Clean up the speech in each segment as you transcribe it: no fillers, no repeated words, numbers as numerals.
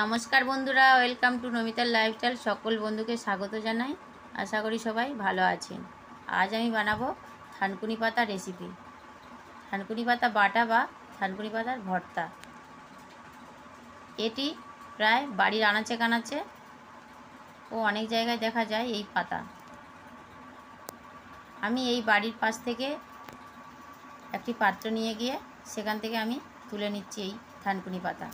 নমস্কার বন্ধুরা, welcome to নমিতার lifestyle. সকল বন্ধুকে স্বাগত জানাই। আশা করি সবাই ভালো আছেন। আজ আমি বানাবো থানকুনি পাতা রেসিপি। থানকুনি পাতা বাটা বা থানকুনি পাতার ভর্তা। এটি প্রায় বাড়ির আনাচে কানাচে ও অনেক জায়গায় দেখা যায় এই পাতা। আমি এই বাড়ির পাশ থেকে একটি পাত্র নিয়ে গিয়ে সেখান থেকে আমি তুলে নিচ্ছি এই থানকুনি পাতা।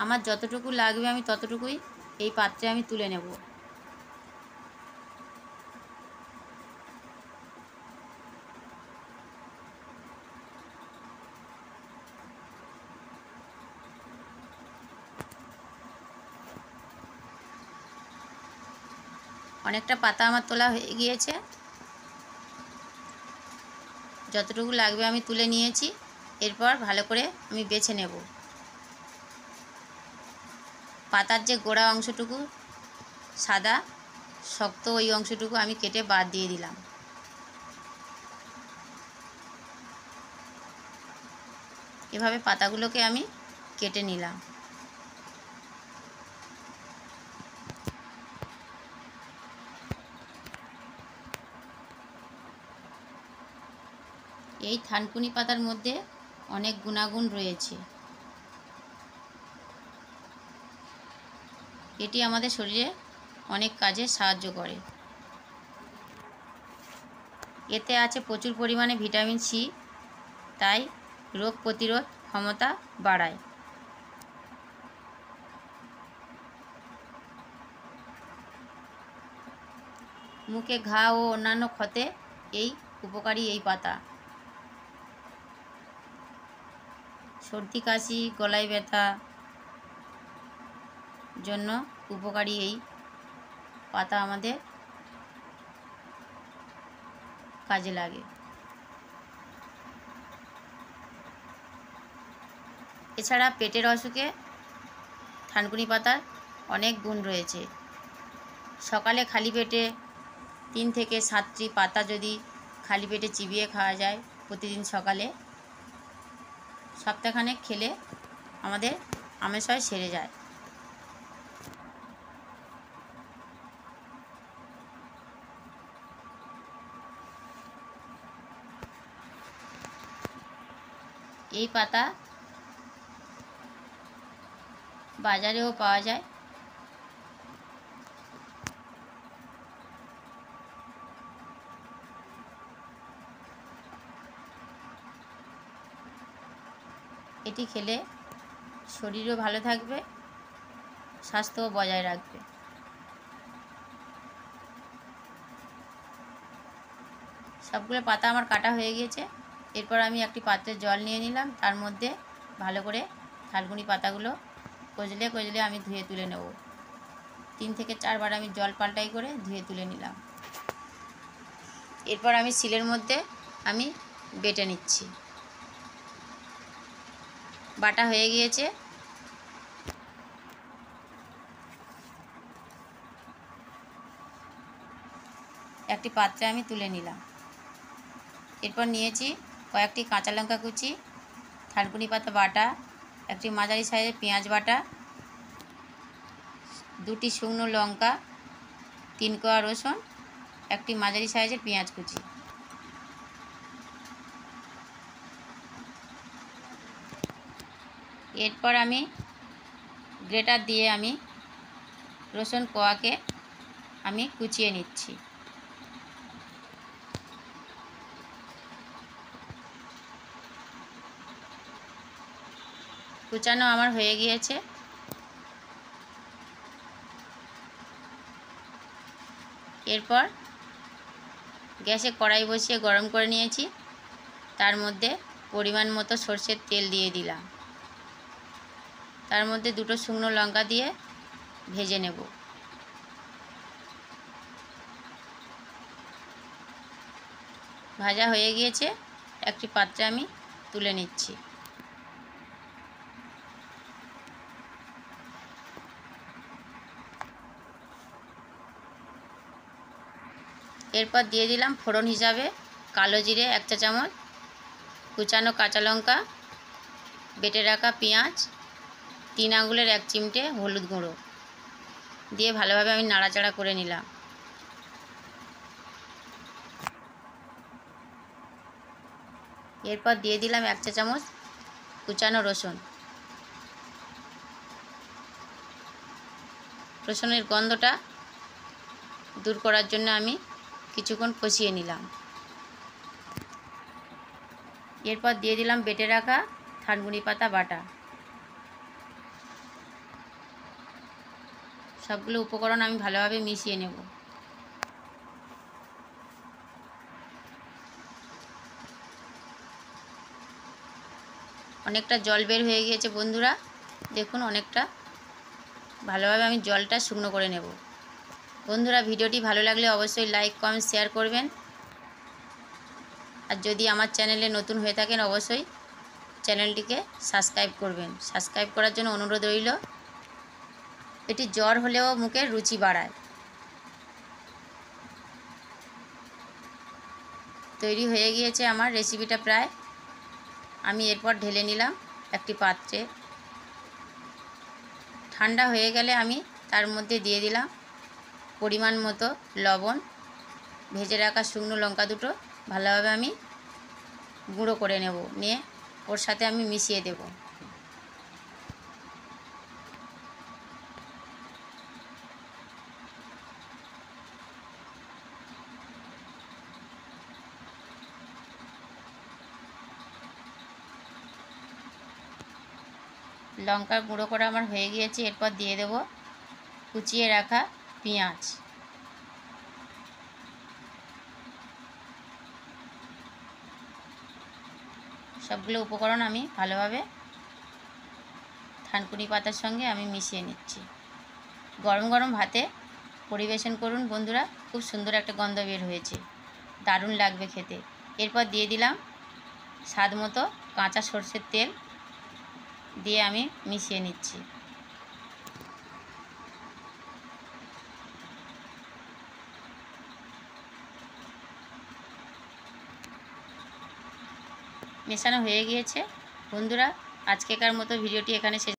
আমার যতটুকু লাগবে আমি ততটুকুই এই পাত্রে আমি তুলে নেব। অনেকটা পাতা আমার তোলা হয়ে গিয়েছে। যতটুকু লাগবে আমি তুলে নিয়েছি। এরপর ভালো করে আমি বেছে নেব। পাতার যে গোড়া অংশটুকু সাদা শক্ত, ওই অংশটুকু আমি কেটে বাদ দিয়ে দিলাম। এভাবে পাতাগুলোকে আমি কেটে নিলাম। এই থানকুনি পাতার মধ্যে অনেক গুণাগুণ রয়েছে। এটি আমাদের শরীরে অনেক কাজে সাহায্য করে। এতে আছে প্রচুর পরিমাণে ভিটামিন সি, তাই রোগ প্রতিরোধ ক্ষমতা বাড়ায়। মুখে ঘা ও অন্যান্য ক্ষতে এই উপকারী এই পাতা। সর্দি কাশি, গলায় ব্যথা জন্য উপকারী এই পাতা আমাদের কাজে লাগে। এছাড়া পেটের অসুখে থানকুনি পাতার অনেক গুণ রয়েছে। সকালে খালি পেটে 3 থেকে 7টি পাতা যদি খালি পেটে চিবিয়ে খাওয়া যায় প্রতিদিন সকালে, সপ্তাহখানেক খেলে আমাদের আমাশয় সেরে যায়। এই পাতা বাজারেও পাওয়া যায়। এটি খেলে শরীরও ভালো থাকবে, স্বাস্থ্যও বজায় রাখবে। সবগুলো পাতা আমার কাটা হয়ে গিয়েছে। এরপর আমি একটি পাত্রে জল নিয়ে নিলাম। তার মধ্যে ভালো করে থানকুনি পাতাগুলো কচলে কচলে আমি ধুয়ে তুলে নেব। 3 থেকে 4 বার আমি জল পাল্টাই করে ধুয়ে তুলে নিলাম। এরপর আমি শিলের মধ্যে আমি বেটে নিচ্ছি। বাটা হয়ে গিয়েছে। একটি পাত্রে আমি তুলে নিলাম। এরপর নিয়েছি কয়েকটি কাঁচা লঙ্কা কুচি, থানকুনি পাতা বাটা, একটি মাঝারি সাইজের পেঁয়াজ বাটা, 2টি শুকনো লঙ্কা, 3 কোয়া রসুন, একটি মাঝারি সাইজের পেঁয়াজ কুচি। এরপর আমি গ্রেটার দিয়ে আমি রসুন কোয়াকে আমি কুচিয়ে নিচ্ছি। কুচানো আমার হয়ে গিয়েছে। এরপর গ্যাসে কড়াই বসিয়ে গরম করে নিয়েছি। তার মধ্যে পরিমাণ মতো সরষের তেল দিয়ে দিলাম। তার মধ্যে 2টো শুকনো লঙ্কা দিয়ে ভেজে নেব। ভাজা হয়ে গিয়েছে। একটি পাত্রে আমি তুলে নিচ্ছি। এরপর দিয়ে দিলাম ফোড়ন হিসাবে কালো জিরে 1 চা চামচ, কুচানো কাঁচা লঙ্কা, বেটে রাখা পেঁয়াজ, 3 আঙুলের 1 চিমটে হলুদ গুঁড়ো দিয়ে ভালোভাবে আমি নাড়াচাড়া করে নিলাম। এরপর দিয়ে দিলাম 1 চা চামচ কুচানো রসুন। রসুনের গন্ধটা দূর করার জন্য আমি কিছুক্ষণ কষিয়ে নিলাম। এরপর দিয়ে দিলাম বেটে রাখা থানকুনি পাতা বাটা। সবগুলো উপকরণ আমি ভালোভাবে মিশিয়ে নেব। অনেকটা জল বের হয়ে গিয়েছে বন্ধুরা, দেখুন অনেকটা। ভালোভাবে আমি জলটা শুকনো করে নেব। বন্ধুরা, ভিডিওটি ভালো লাগলে অবশ্যই লাইক কমেন্ট শেয়ার করবেন। আর যদি আমার চ্যানেলে নতুন হয়ে থাকেন অবশ্যই চ্যানেলটিকে সাবস্ক্রাইব করবেন। সাবস্ক্রাইব করার জন্য অনুরোধ রইল। এটি জ্বর হলেও মুখের রুচি বাড়ায়। তৈরি হয়ে গিয়েছে আমার রেসিপিটা প্রায়। আমি এরপর ঢেলে নিলাম একটি পাত্রে। ঠান্ডা হয়ে গেলে আমি তার মধ্যে দিয়ে দিলাম পরিমাণ মতো লবণ, ভেজে রাখা শুকনো লঙ্কা দুটো ভালোভাবে আমি গুঁড়ো করে নেব, নিয়ে ওর সাথে আমি মিশিয়ে দেব। লঙ্কা গুঁড়ো করা আমার হয়ে গিয়েছে। এরপর দিয়ে দেব কুচিয়ে রাখা পেঁয়াজ। সবগুলো উপকরণ আমি ভালোভাবে থানকুনি পাতার সঙ্গে আমি মিশিয়ে নিচ্ছি। গরম গরম ভাতে পরিবেশন করুন বন্ধুরা, খুব সুন্দর একটা গন্ধ বের হয়েছে, দারুণ লাগবে খেতে। এরপর দিয়ে দিলাম স্বাদ মতো কাঁচা সরষের তেল, দিয়ে আমি মিশিয়ে নিচ্ছি। মেশানো হয়ে গিয়েছে বন্ধুরা। আজকেকার মতো ভিডিওটি এখানে শেষ।